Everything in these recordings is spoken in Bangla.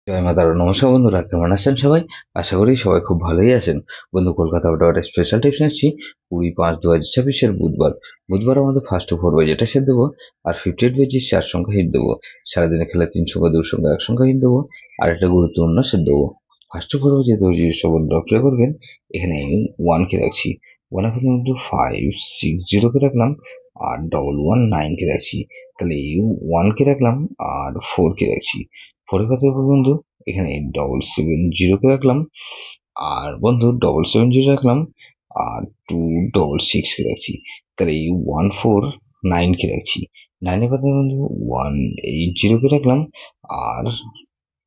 জয় মা তারা। নমস্কার বন্ধুরা, কেমন আছেন সবাই? আশা করি সবাই খুব ভালোই আছেন। বন্ধু, কলকাতা আউট স্পেশাল টিপস নিচ্ছি 20-5-2026 বুধবার। বুধবার আমাদের ফার্স্ট টু 4 বাজে এটা সেট দেবো, আর 58 বাজে 4 সংখ্যা হিট দেবো। সারাদিনে খেলা 3 সংখ্যা 2 সংখ্যা 1 সংখ্যা হিট দেবো, আর একটা গুরুত্বপূর্ণ সেট দেবো। ফার্স্ট টু 4 বাজে যে সব বন্ধুরা প্লে করবেন, এখানে 1 কে রাখছি। 1 এর কিন্তু 5-6-0 কে রাখলাম, আর 1-1-9 কে রাখছি। তাহলে 1 কে রাখলাম আর 4 কে রাখছি। 4 এর কথা বন্ধু, এখানে 770 কে রাখলাম, আর বন্ধু 770 রাখলাম, আর 266 কে রাখছি। তাহলে 149 কে রাখছি। 9 এর কথা বন্ধু 180 কে রাখলাম, আর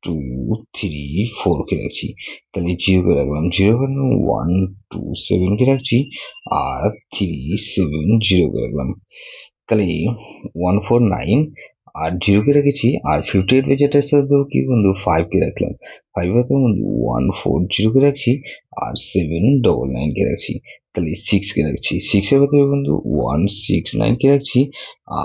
234 কে রাখছি। তাহলে 0 কে রাখলাম, 0 কে রাখলাম, 127 কে রাখছি, আর 370 কে রাখলাম। তাহলে 149 আর 0 কে রেখেছি, আর 58 যেটা দেবো কি বন্ধু, 5 কে রাখলাম। 5 এর বন্ধু 140 কে রাখছি, আর 799 কে রাখছি। তাহলে 6 কে রাখছি। 6 এর ভেতরে বন্ধু 169 কে রাখছি,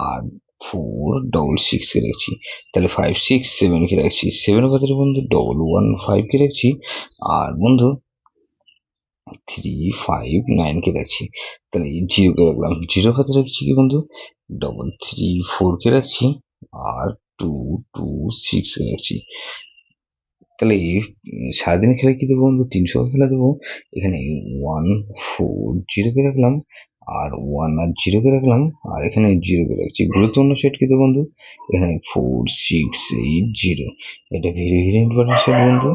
আর 466 কে রাখছি। তাহলে 567 কে রাখছি। 7 এর ভেতরে বন্ধু 115 কে রাখছি, আর বন্ধু 359 কে রাখছি। তাহলে 0 কে রাখলাম। 0 খাতে রাখছি কি বন্ধু, 334 কে রাখছি, আর 226 কে রাখছি। তাহলে সারাদিন খেলে কি দেবো বন্ধু, 300 খেলা দেবো। এখানে 140 কে রাখলাম, আর 1 আর 0 কে রাখলাম, আর এখানে 0 কে রাখছি। গুরুত্বপূর্ণ সেট কি দেবো বন্ধু, এখানে 4680। এটা ভেরি ভেরি ইম্পর্টেন্ট সেট বন্ধু,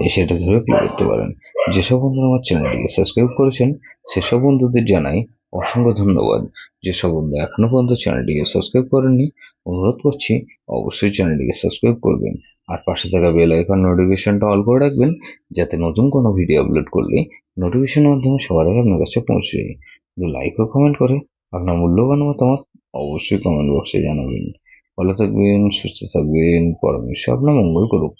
এই সেটা ধরে প্লে করতে পারেন। যেসব বন্ধুরা আমার চ্যানেলটিকে সাবস্ক্রাইব করেছেন, সেসব বন্ধুদের জানাই অসংখ্য ধন্যবাদ। যেসব বন্ধু এখনো পর্যন্ত চ্যানেলটিকে সাবস্ক্রাইব করেননি, অনুরোধ করছি অবশ্যই চ্যানেলটিকে সাবস্ক্রাইব করবেন, আর পাশে থাকা বেল আইকন নোটিফিকেশনটা অল করে রাখবেন, যাতে নতুন কোনো ভিডিও আপলোড করলে নোটিফিকেশনের মাধ্যমে সবার আগে আপনার কাছে পৌঁছে যায়। লাইক ও কমেন্ট করে আপনার মূল্যবান মতামত অবশ্যই কমেন্ট বক্সে জানাবেন। ভালো থাকবেন, সুস্থ থাকবেন, পরমেশ্বর আপনার মঙ্গল করুক।